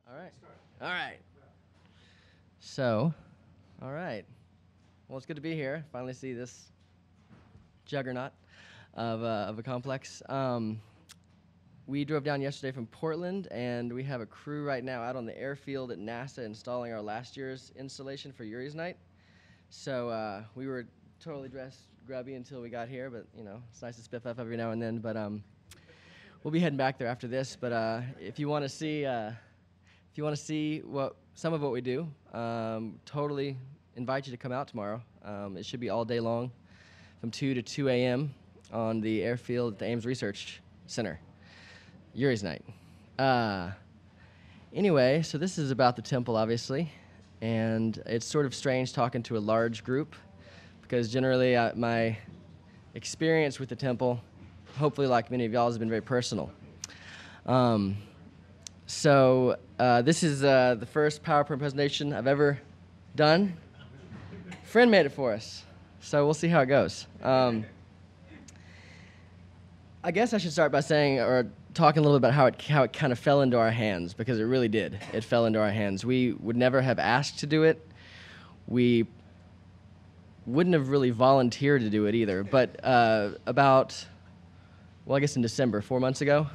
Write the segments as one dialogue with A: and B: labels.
A: All right. All right. So, all right. Well, it's good to be here. Finally see this juggernaut of a complex. We drove down yesterday from Portland, and we have a crew right now out on the airfield at NASA installing our last year's installation for Yuri's night. So we were totally dressed grubby until we got here, but you know, it's nice to spiff up every now and then. But we'll be heading back there after this. But if you want to see, some of what we do, totally invite you to come out tomorrow. It should be all day long, from 2 to 2 a.m. on the airfield at the Ames Research Center. Yuri's night. Anyway, so this is about the temple, obviously, and it's sort of strange talking to a large group, because generally my experience with the temple, hopefully like many of y'all, has been very personal. So this is the first PowerPoint presentation I've ever done. Friend made it for us, so we'll see how it goes. I guess I should start by saying, or talking a little bit about how it kind of fell into our hands, because it really did. It fell into our hands. We would never have asked to do it. We wouldn't have really volunteered to do it either. But about, well, I guess in December, 4 months ago,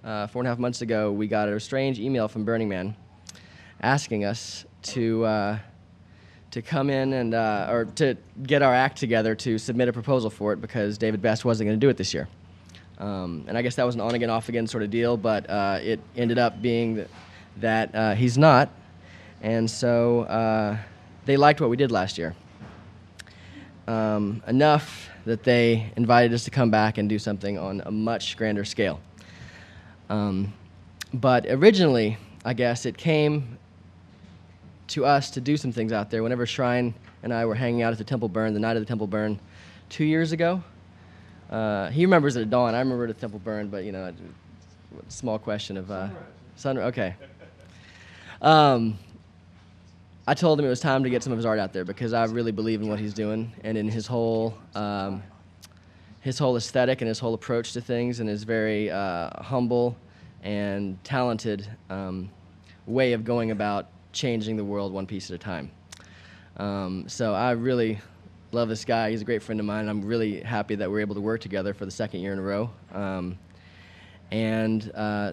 A: 4.5 months ago, we got a strange email from Burning Man asking us to come in and, or to get our act together to submit a proposal for it, because David Best wasn't going to do it this year. And I guess that was an on-again, off-again sort of deal, but it ended up being that he's not. And so they liked what we did last year. Enough that they invited us to come back and do something on a much grander scale. But originally, I guess, it came to us to do some things out there whenever Shrine and I were hanging out at the Temple Burn, the night of the Temple Burn, 2 years ago. He remembers it at dawn. I remember it at Temple Burn, but, you know, small question of... Sunrise, okay. I told him it was time to get some of his art out there, because I really believe in what he's doing and in his whole aesthetic and his whole approach to things, and his very humble and talented way of going about changing the world one piece at a time. So I really love this guy. He's a great friend of mine. I'm really happy that we're able to work together for the second year in a row.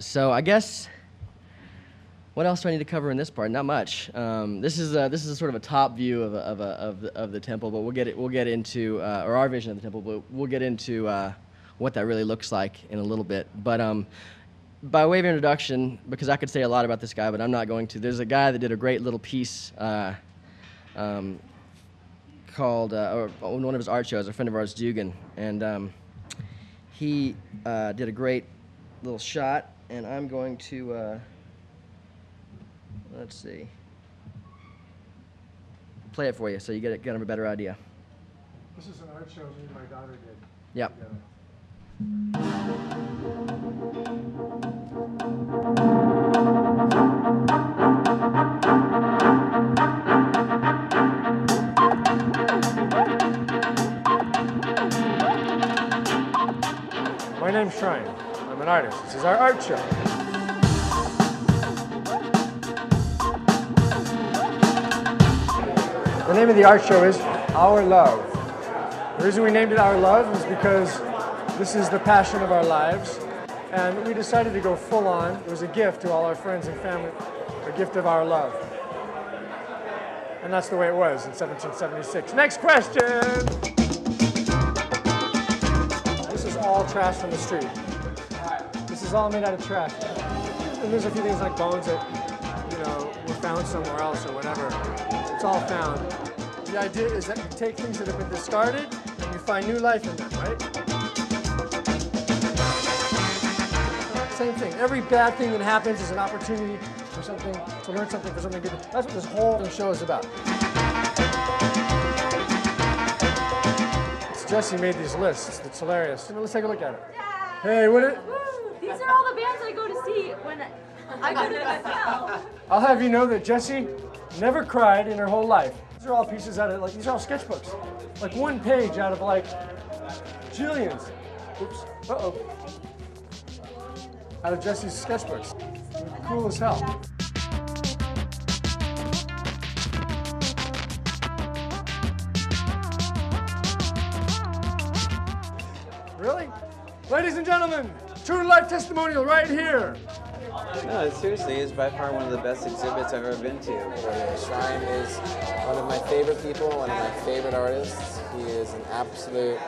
A: So I guess, what else do I need to cover in this part? Not much. This is sort of a top view of the temple, but we'll get into or our vision of the temple, but we'll get into what that really looks like in a little bit. But by way of introduction, because I could say a lot about this guy, but I'm not going to. There's a guy that did a great little piece called, or one of his art shows, a friend of ours, Dugan, and he did a great little shot, and I'm going to, let's see, play it for you so you get a better idea.
B: This is an art show me and my daughter did.
A: Yep.
B: Together. My name's Shrine. I'm an artist. This is our art show. The name of the art show is Our Love. The reason we named it Our Love is because this is the passion of our lives, and we decided to go full on. It was a gift to all our friends and family, a gift of our love. And that's the way it was in 1776. Next question! This is all trash from the street. This is all made out of trash. And there's a few things like bones that, you know, were found somewhere else or whatever. It's all found. The idea is that you take things that have been discarded and you find new life in them, right? Same thing. Every bad thing that happens is an opportunity for something, to learn something, for something good. That's what this whole show is about. It's Jesse made these lists. It's hilarious. Let's take a look at it. Hey, what it?
C: These are all the bands I go to see when I go to the film.
B: I'll have you know that Jessie never cried in her whole life. These are all pieces out of, like, these are all sketchbooks. Like one page out of, like, jillions. Oops. Uh-oh. Out of Jessie's sketchbooks. Cool as hell. Really? Ladies and gentlemen, true life testimonial right here.
D: No, seriously, it's by far one of the best exhibits I've ever been to. The Shrine is one of my favorite people, one of my favorite artists. He is an absolute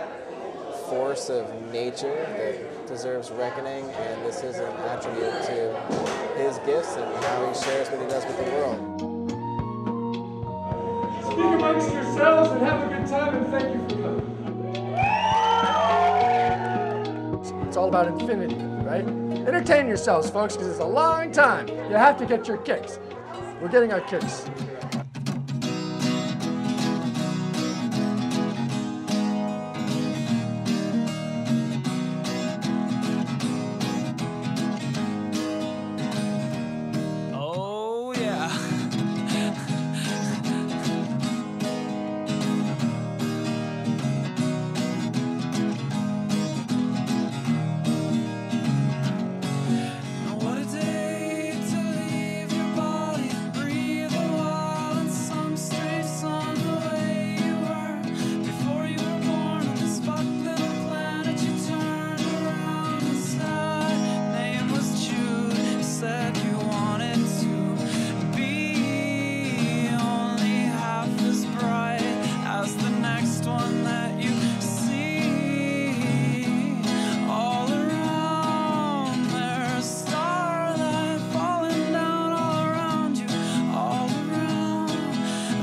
D: force of nature that deserves reckoning, and this is an attribute to his gifts and how he shares what he does with the world.
B: Speak amongst yourselves and have a good time, and thank you for coming. It's all about infinity, right? Entertain yourselves, folks, because it's a long time. You have to get your kicks. We're getting our kicks.
E: Oh, yeah. What a day to leave your body and breathe a while in some strange sun the way you were before you were born on this fucked little planet. You turned around and said, name was Jude. You said you wanted to be only half as bright as the next one that you see. All around there's starlight falling down all around you. All around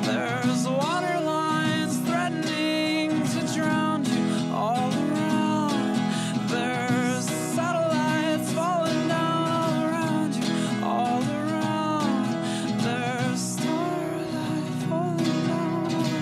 E: there's water lines threatening to drown you. All around there's satellites falling down all around you. All around there's starlight falling down all around you.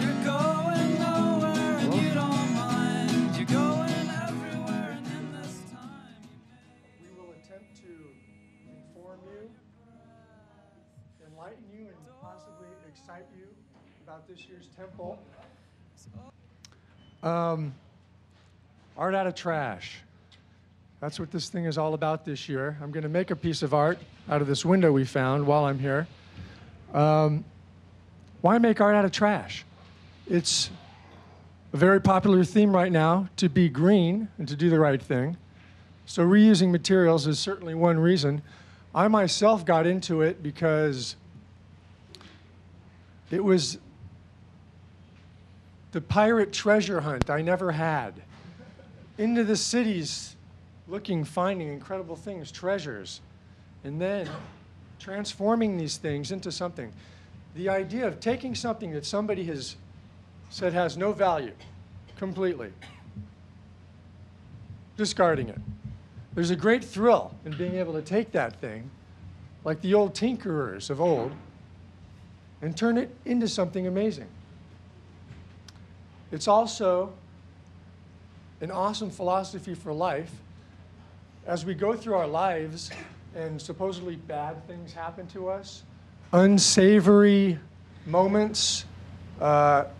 E: You're going nowhere and you don't mind. You're going everywhere and in this time
B: We will attempt to inform you, enlighten you, and possibly excite you about this year's temple. Art out of trash. That's what this thing is all about this year. I'm going to make a piece of art out of this window we found while I'm here. Why make art out of trash? It's a very popular theme right now to be green and to do the right thing. So reusing materials is certainly one reason. I myself got into it because it was the pirate treasure hunt I never had. Into the cities, looking, finding incredible things, treasures, and then transforming these things into something. The idea of taking something that somebody has said has no value, completely, discarding it. There's a great thrill in being able to take that thing, like the old tinkerers of old, and turn it into something amazing. It's also an awesome philosophy for life. As we go through our lives and supposedly bad things happen to us, unsavory moments,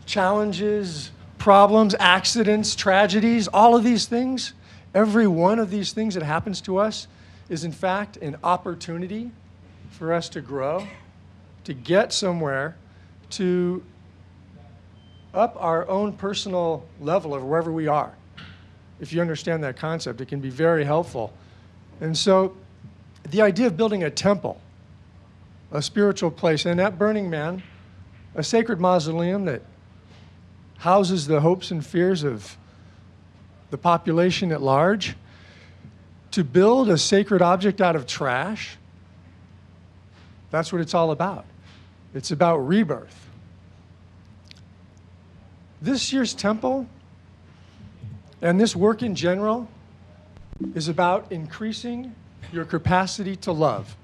B: challenges, problems, accidents, tragedies, all of these things, every one of these things that happens to us is in fact an opportunity for us to grow, to get somewhere, to up our own personal level of wherever we are. If you understand that concept, it can be very helpful. And so the idea of building a temple, a spiritual place, and at Burning Man, a sacred mausoleum that houses the hopes and fears of the population at large, to build a sacred object out of trash, that's what it's all about. It's about rebirth. This year's temple and this work in general is about increasing your capacity to love.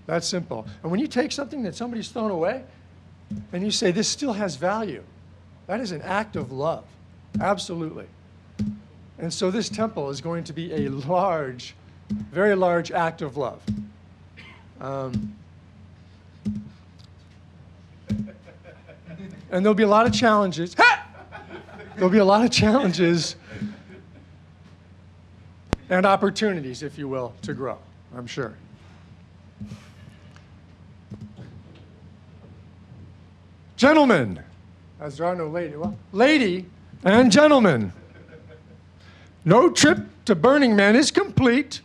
B: That's simple. And when you take something that somebody's thrown away and you say, this still has value, that is an act of love. Absolutely. And so this temple is going to be a large, very large act of love. And there'll be a lot of challenges. There'll be a lot of challenges and opportunities, if you will, to grow, I'm sure. Gentlemen, as there are no lady, well, lady and gentlemen, no trip to Burning Man is complete.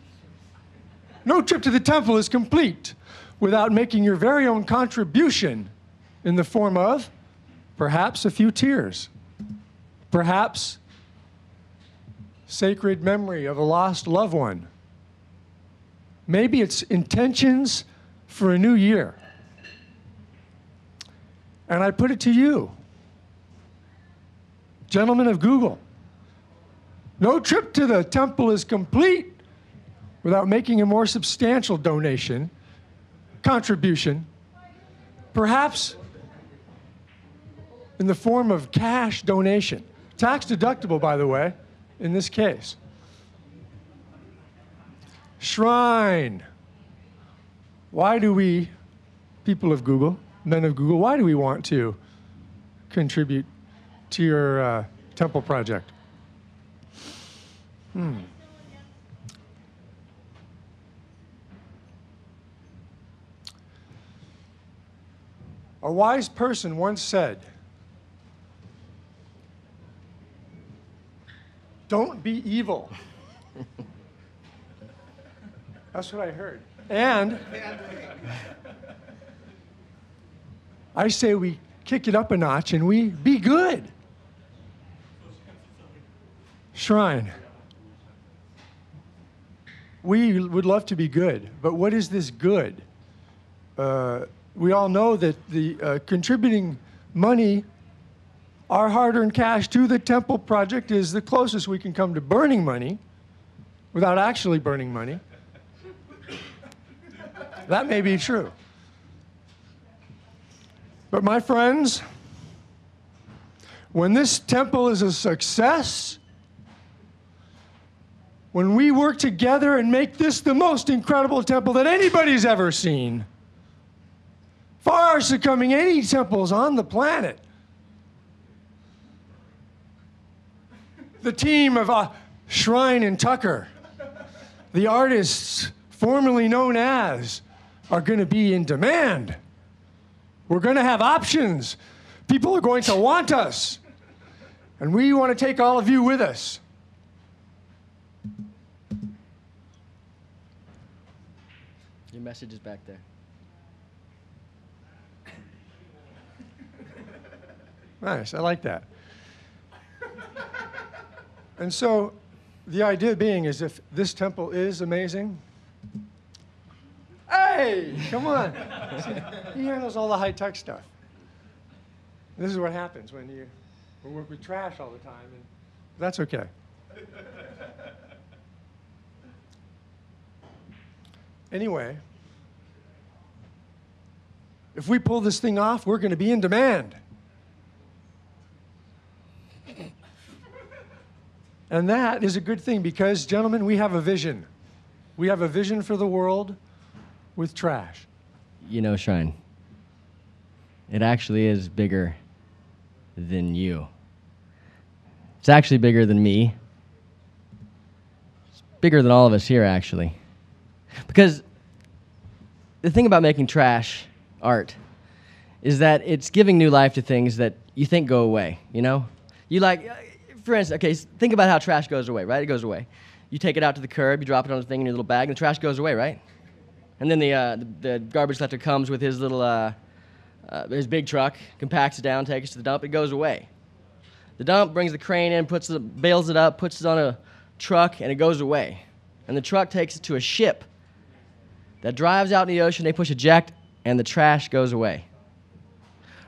B: No trip to the temple is complete without making your very own contribution in the form of perhaps a few tears, perhaps sacred memory of a lost loved one. Maybe it's intentions for a new year. And I put it to you, gentlemen of Google, no trip to the temple is complete without making a more substantial donation, contribution, perhaps in the form of cash donation. Tax deductible, by the way, in this case. Shrine. Why do we, people of Google, men of Google, why do we want to contribute to your temple project? A wise person once said, "Don't be evil." That's what I heard. And I say we kick it up a notch and we be good. Shrine. We would love to be good, but what is this good? We all know that the contributing money, our hard-earned cash to the temple project is the closest we can come to burning money without actually burning money. That may be true. But my friends, when this temple is a success, when we work together and make this the most incredible temple that anybody's ever seen, far surpassing any temples on the planet, the team of Shrine and Tucker, the artists formerly known as, are going to be in demand. We're going to have options. People are going to want us. And we want to take all of you with us.
A: Your message is back there.
B: Nice, I like that. And so the idea being is if this temple is amazing, hey, come on. He handles all the high-tech stuff. This is what happens when you work with trash all the time, and that's okay. Anyway, if we pull this thing off, we're going to be in demand. And that is a good thing because, gentlemen, we have a vision. We have a vision for the world with trash.
A: You know, Shrine, it actually is bigger than you. It's actually bigger than me. It's bigger than all of us here, actually. Because the thing about making trash art is that it's giving new life to things that you think go away, you know? You like, for instance, okay, think about how trash goes away, right? It goes away. You take it out to the curb, you drop it on the thing in your little bag, and the trash goes away, right? And then the garbage collector comes with his little, his big truck, compacts it down, takes it to the dump, it goes away. The dump brings the crane in, bails it up, puts it on a truck, and it goes away. And the truck takes it to a ship that drives out in the ocean, they push eject, and the trash goes away.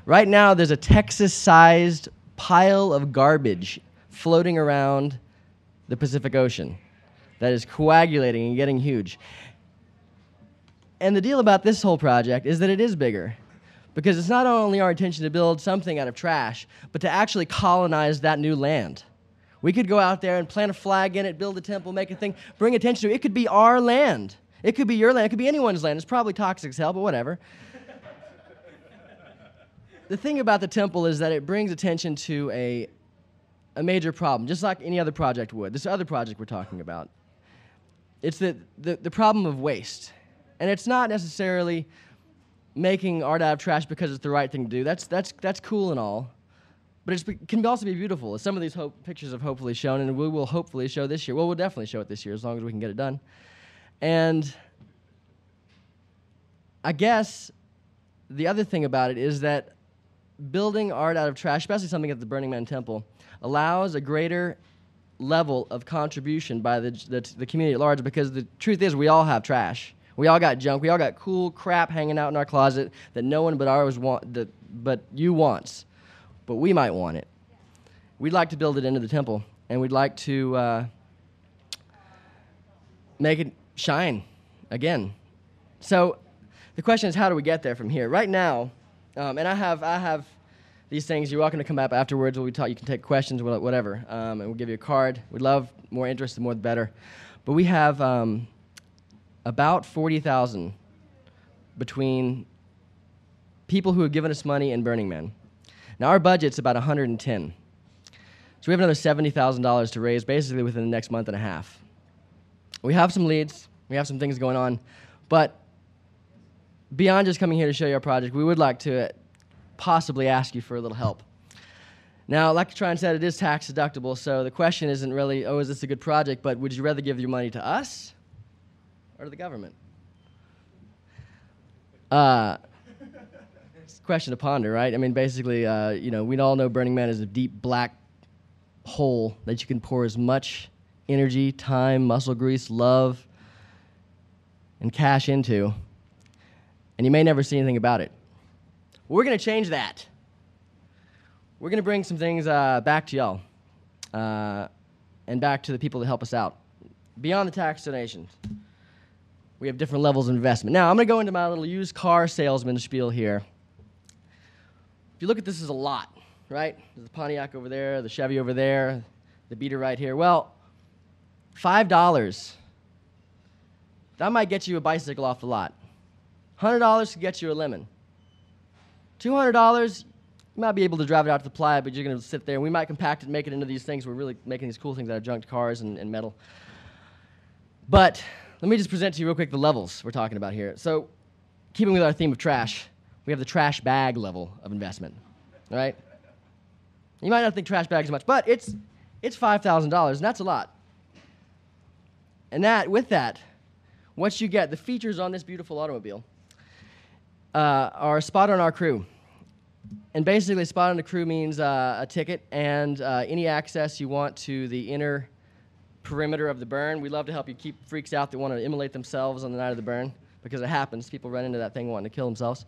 A: Right now, there's a Texas-sized pile of garbage floating around the Pacific Ocean that is coagulating and getting huge. And the deal about this whole project is that it is bigger, because it's not only our intention to build something out of trash, but to actually colonize that new land. We could go out there and plant a flag in it, build a temple, make a thing, bring attention to it. It could be our land. It could be your land. It could be anyone's land. It's probably toxic as hell, but whatever. The thing about the temple is that it brings attention to a major problem, just like any other project would. This other project we're talking about. It's the problem of waste. And it's not necessarily making art out of trash because it's the right thing to do. That's cool and all. But it can also be beautiful, as some of these pictures have hopefully shown, and we will hopefully show this year. Well, we'll definitely show it this year, as long as we can get it done. And I guess the other thing about it is that building art out of trash, especially something at the Burning Man Temple, allows a greater level of contribution by the community at large, because the truth is we all have trash. We all got junk. We all got cool crap hanging out in our closet that no one but you wants. But we might want it. We'd like to build it into the temple, and we'd like to make it shine again. So the question is, how do we get there from here? Right now, and I have these things. You're welcome to come up afterwards. You can take questions, whatever, and we'll give you a card. We'd love more interest, the more the better. But we have about 40,000 between people who have given us money and Burning Man. Now, our budget's about 110. So we have another $70,000 to raise basically within the next month and a half. We have some leads. We have some things going on. But beyond just coming here to show you our project, we would like to possibly ask you for a little help. Now, like Trine said, it is tax deductible, so the question isn't really, oh, is this a good project, but would you rather give your money to us or to the government? It's a question to ponder, right? I mean, basically, we all know Burning Man is a deep black hole that you can pour as much energy, time, muscle grease, love, and cash into, and you may never see anything about it. Well, we're going to change that. We're going to bring some things back to y'all and back to the people that help us out. Beyond the tax donations, we have different levels of investment. Now, I'm going to go into my little used car salesman spiel here. If you look at this as a lot, right? There's the Pontiac over there, the Chevy over there, the Beater right here. Well, $5, that might get you a bicycle off the lot. $100 could get you a lemon. $200, you might be able to drive it out to the playa, but you're going to sit there, and we might compact it and make it into these things. We're really making these cool things out of junked cars and metal. But let me just present to you real quick the levels we're talking about here. So, keeping with our theme of trash, we have the trash bag level of investment, all right? You might not think trash bags much, but it's $5,000, and that's a lot. And with that, what you get, the features on this beautiful automobile, are spot on our crew. And basically, spot on the crew means a ticket and any access you want to the inner perimeter of the burn. We love to help you keep freaks out that want to immolate themselves on the night of the burn, because it happens. People run into that thing wanting to kill themselves.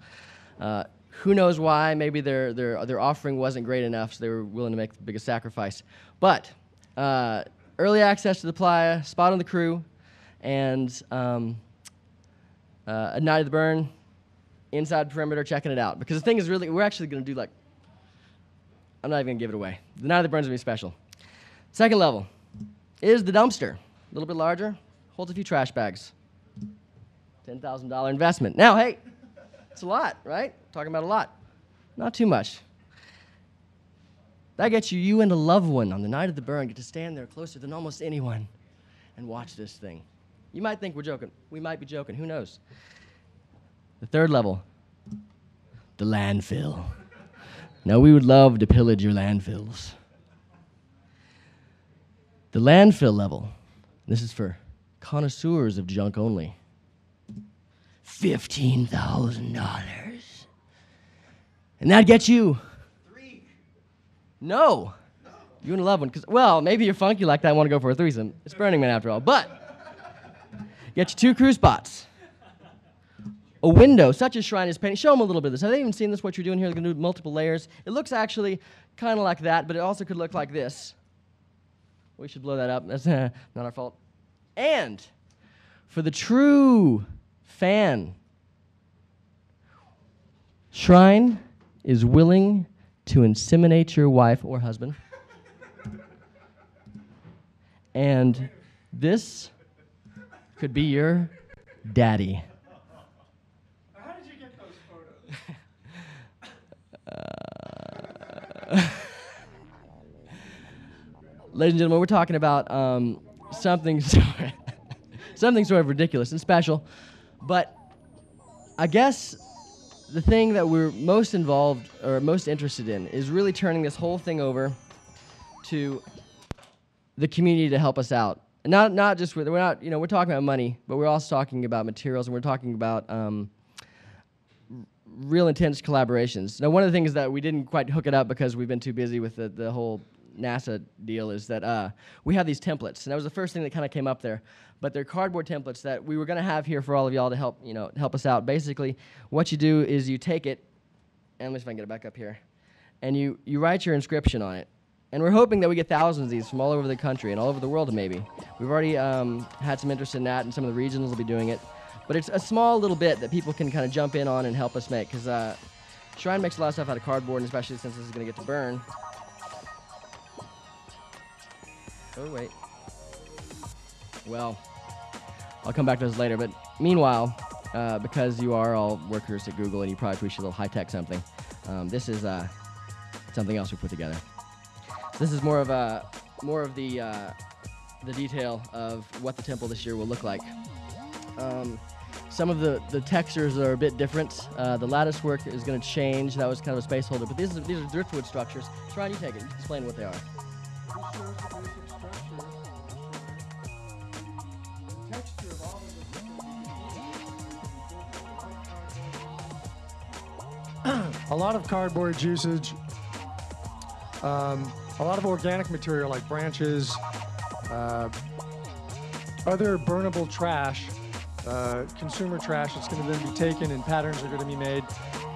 A: Who knows why? Maybe their offering wasn't great enough, so they were willing to make the biggest sacrifice. But early access to the playa, spot on the crew, and a night of the burn, inside perimeter, checking it out. Because the thing is we're actually going to do I'm not even going to give it away. The night of the burn is going to be special. Second level is the dumpster. A little bit larger, holds a few trash bags. $10,000 investment. Now, hey, it's a lot, right? Talking about a lot. Not too much. That gets you and a loved one on the night of the burn get to stand there closer than almost anyone and watch this thing. You might think we're joking. We might be joking. Who knows? The third level, the landfill. Now, we would love to pillage your landfills. The landfill level, this is for connoisseurs of junk only. $15,000. And that gets you 3. No. You and a loved one. Well, maybe you're funky like that and want to go for a threesome. It's Burning Man after all. But get you 2 crew spots. A window, such as Shrine is painting. Show them a little bit of this. Have they even seen this, what you're doing here? They're going to do multiple layers. It looks actually kind of like that, but it also could look like this. We should blow that up. That's not our fault. And for the true fan, Shrine is willing to inseminate your wife or husband. And this could be your Daddy.
B: How did you get those photos?
A: Ladies and gentlemen, we're talking about something something sort of ridiculous and special, but I guess the thing that we're most involved or most interested in is really turning this whole thing over to the community to help us out. Not just we're not we're talking about money, but we're also talking about materials, and we're talking about real intense collaborations. Now, one of the things that we didn't quite hook it up because we've been too busy with the whole NASA deal is that we have these templates, and that was the first thing that kind of came up there. But they're cardboard templates that we were going to have here for all of y'all to help us out. Basically, what you do is you take it, and let me see if I can get it back up here, and you write your inscription on it. And we're hoping that we get thousands of these from all over the country and all over the world maybe. We've already had some interest in that, and some of the regionals will be doing it. But it's a small little bit that people can kind of jump in on and help us make, because Shrine makes a lot of stuff out of cardboard, and especially since this is going to get to burn. Oh, wait. Well, I'll come back to this later, but meanwhile, because you are all workers at Google and you probably appreciate a little high-tech something, this is something else we put together. This is more of the detail of what the temple this year will look like. Some of the textures are a bit different. The lattice work is going to change. That was kind of a space holder, but these are driftwood structures. Shrine, you take it. You explain what they are.
B: A lot of cardboard usage, a lot of organic material like branches, other burnable trash, consumer trash that's going to then be taken and patterns are going to be made.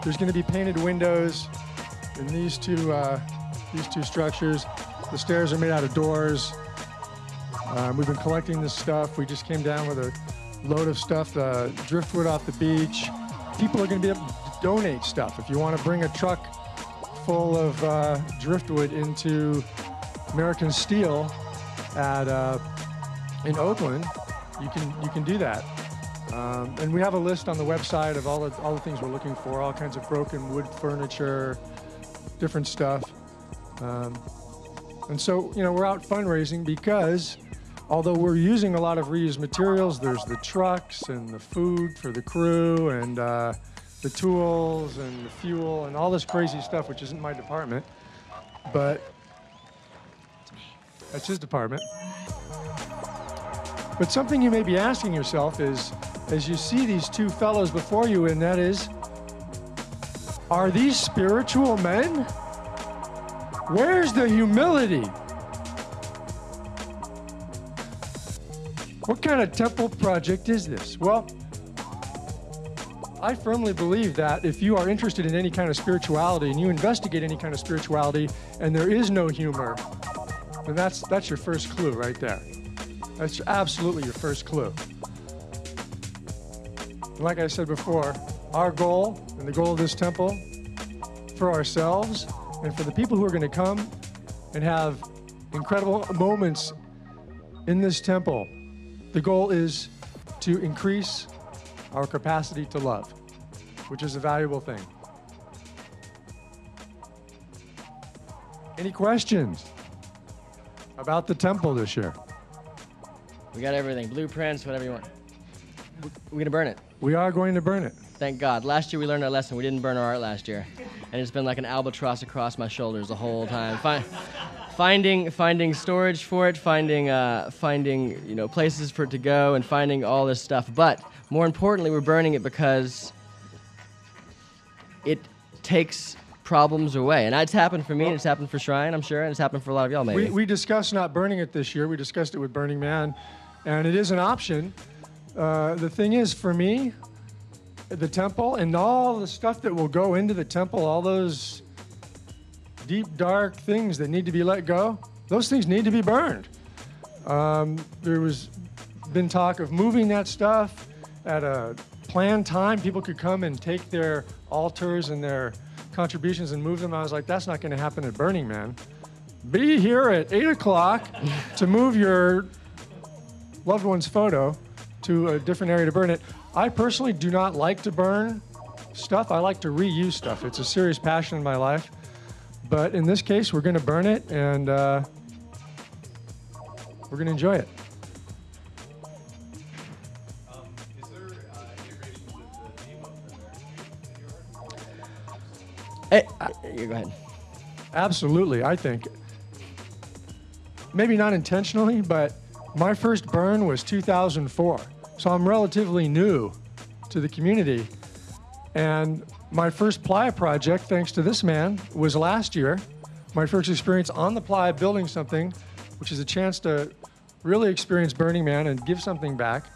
B: There's going to be painted windows in these two structures. The stairs are made out of doors. We've been collecting this stuff. We just came down with a load of stuff, driftwood off the beach. People are going to be able to donate stuff. If you want to bring a truck full of driftwood into American Steel in Oakland, you can do that. And we have a list on the website of all the things we're looking for, all kinds of broken wood furniture, different stuff. And so, we're out fundraising because although we're using a lot of reused materials, there's the trucks and the food for the crew and the tools and the fuel and all this crazy stuff, which isn't my department, but that's his department. But something you may be asking yourself is, as you see these two fellows before you, and that is, are these spiritual men? Where's the humility? What kind of temple project is this? Well, I firmly believe that if you are interested in any kind of spirituality and you investigate any kind of spirituality and there is no humor, then that's your first clue right there. That's absolutely your first clue. And like I said before, our goal and the goal of this temple for ourselves and for the people who are going to come and have incredible moments in this temple, the goal is to increase our capacity to love, which is a valuable thing. Any questions about the temple this year?
A: We got everything. Blueprints, whatever you want. We're going to burn it.
B: We are going to burn it.
A: Thank God. Last year we learned our lesson. We didn't burn our art last year. And it's been like an albatross across my shoulders the whole time. Finding storage for it, finding places for it to go, and finding all this stuff. But more importantly, we're burning it because it takes problems away. And it's happened for me, and it's happened for Shrine, I'm sure, and it's happened for a lot of y'all, maybe.
B: We discussed not burning it this year. We discussed it with Burning Man, and it is an option. The thing is, for me, the temple and all the stuff that will go into the temple, all those deep, dark things that need to be let go, those things need to be burned. There was been talk of moving that stuff at a planned time. People could come and take their altars and their contributions and move them. I was like, that's not going to happen at Burning Man. Be here at 8 o'clock to move your loved one's photo to a different area to burn it. I personally do not like to burn stuff. I like to reuse stuff. It's a serious passion in my life. But in this case, we're going to burn it, and we're going to enjoy it.
F: Is there integration with the name of
A: You go ahead.
B: Absolutely, I think. Maybe not intentionally, but my first burn was 2004. So I'm relatively new to the community. And my first playa project, thanks to this man, was last year. My first experience on the playa building something, which is a chance to really experience Burning Man and give something back.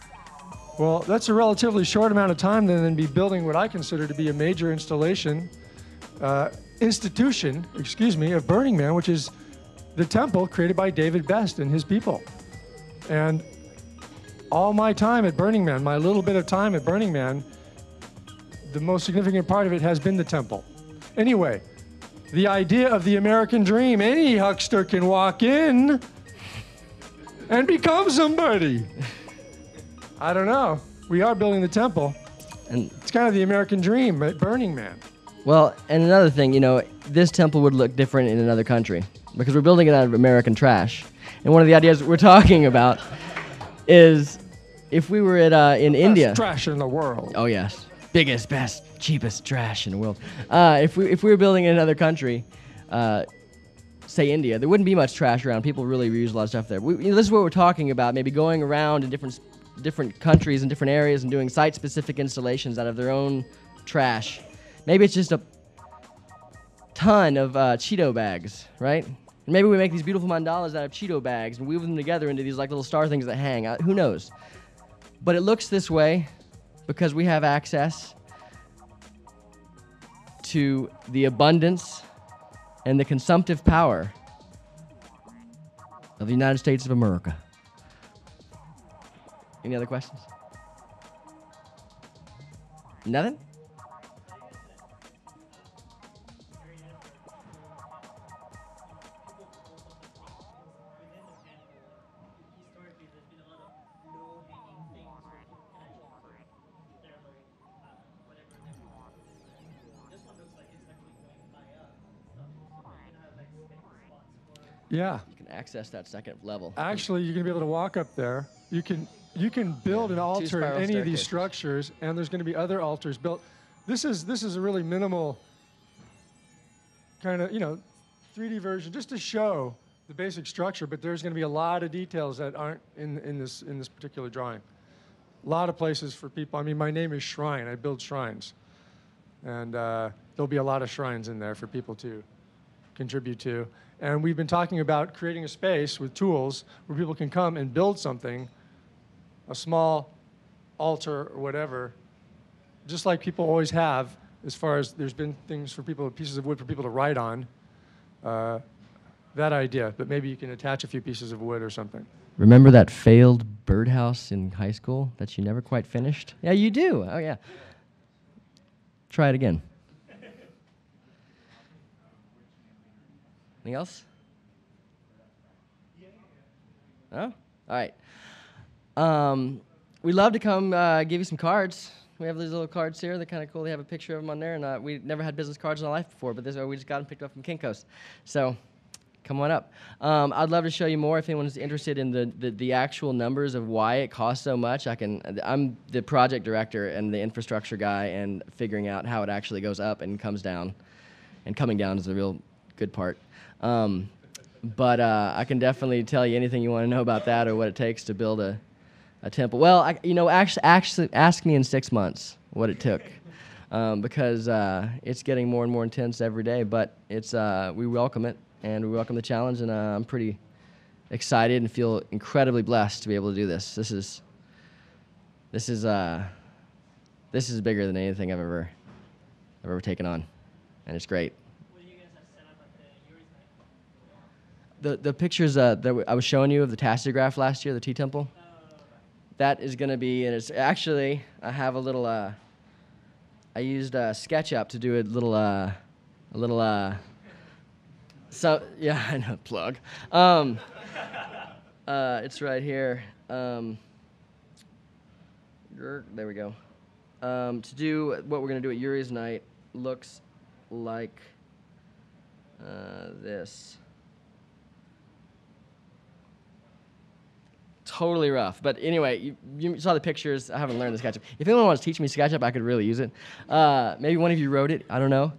B: Well, that's a relatively short amount of time than be building what I consider to be a major institution of Burning Man, which is the temple created by David Best and his people. And all my time at Burning Man, my little bit of time at Burning Man, the most significant part of it has been the temple. Anyway, the idea of the American dream, any huckster can walk in and become somebody. I don't know. We are building the temple.
A: And
B: It's kind of the American dream at Burning Man.
A: well, and another thing, this temple would look different in another country because we're building it out of American trash. And one of the ideas we're talking about is if we were in India.
B: Best trash in the world.
A: Oh yes, biggest, best, cheapest trash in the world. If we were building in another country, say India, there wouldn't be much trash around. People really reuse a lot of stuff there. This is what we're talking about. Maybe going around in different countries and different areas and doing site-specific installations out of their own trash. Maybe it's just a ton of Cheeto bags, right? And maybe we make these beautiful mandalas out of Cheeto bags and weave them together into these like little star things that hang. Who knows? But it looks this way because we have access to the abundance and the consumptive power of the United States of America. Any other questions? Nothing?
B: Yeah.
A: You can access that second level.
B: Actually, you're going to be able to walk up there. You can build an altar in
A: spiral
B: any of these
A: staircases.
B: structures, and there's going to be other altars built. This is a really minimal kind of 3D version, just to show the basic structure. But there's going to be a lot of details that aren't in this particular drawing. A lot of places for people. I mean, my name is Shrine. I build shrines, and there'll be a lot of shrines in there for people to contribute to. And we've been talking about creating a space with tools where people can come and build something, a small altar or whatever, just like people always have, as far as there's been things for people, pieces of wood for people to write on, that idea. But maybe you can attach a few pieces of wood or something.
A: Remember that failed birdhouse in high school that you never quite finished? Yeah, you do. Oh, yeah. Try it again. Anything else? No? All right. We'd love to come give you some cards. We have these little cards here. They're kind of cool. They have a picture of them on there. And we never had business cards in our life before, but we just got them picked up from Kinko's. So come on up. I'd love to show you more if anyone's interested in the actual numbers of why it costs so much. I'm the project director and the infrastructure guy, and figuring out how it actually goes up and comes down. And coming down is the real good part. But I can definitely tell you anything you want to know about that or what it takes to build a temple. Well, actually ask me in 6 months what it took, because it's getting more and more intense every day. But we welcome it, and we welcome the challenge, and I'm pretty excited and feel incredibly blessed to be able to do this. This is bigger than anything I've ever taken on, and it's great. The pictures that I was showing you of the Tasseograph last year, the tea temple, that is going to be, and it's actually, I have a little, I used SketchUp to do a little, so, yeah, I know, plug. It's right here. There we go. to do what we're going to do at Yuri's night looks like this. Totally rough. But anyway, you saw the pictures. I haven't learned the SketchUp. If anyone wants to teach me SketchUp, I could really use it. Maybe one of you wrote it. I don't know.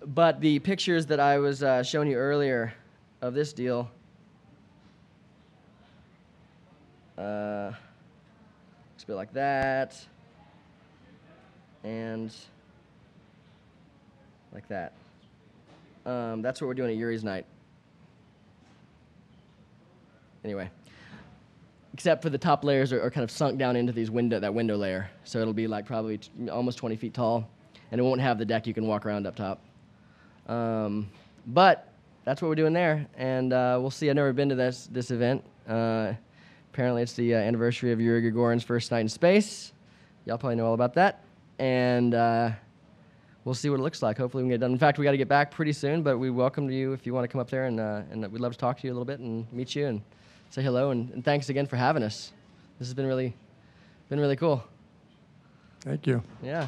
A: But the pictures that I was showing you earlier of this deal, looks a bit like that, and like that. That's what we're doing at Yuri's night. Anyway. Except for the top layers are kind of sunk down into that window layer. So it'll be like probably almost 20 feet tall, and it won't have the deck you can walk around up top. But that's what we're doing there, and we'll see. I've never been to this event. Apparently it's the anniversary of Yuri Gagarin's first night in space. Y'all probably know all about that. And we'll see what it looks like. Hopefully we can get it done. In fact, we got to get back pretty soon, but we welcome you if you want to come up there, and we'd love to talk to you a little bit and meet you and say hello, and thanks again for having us. This has been really cool.
B: Thank you.
A: Yeah.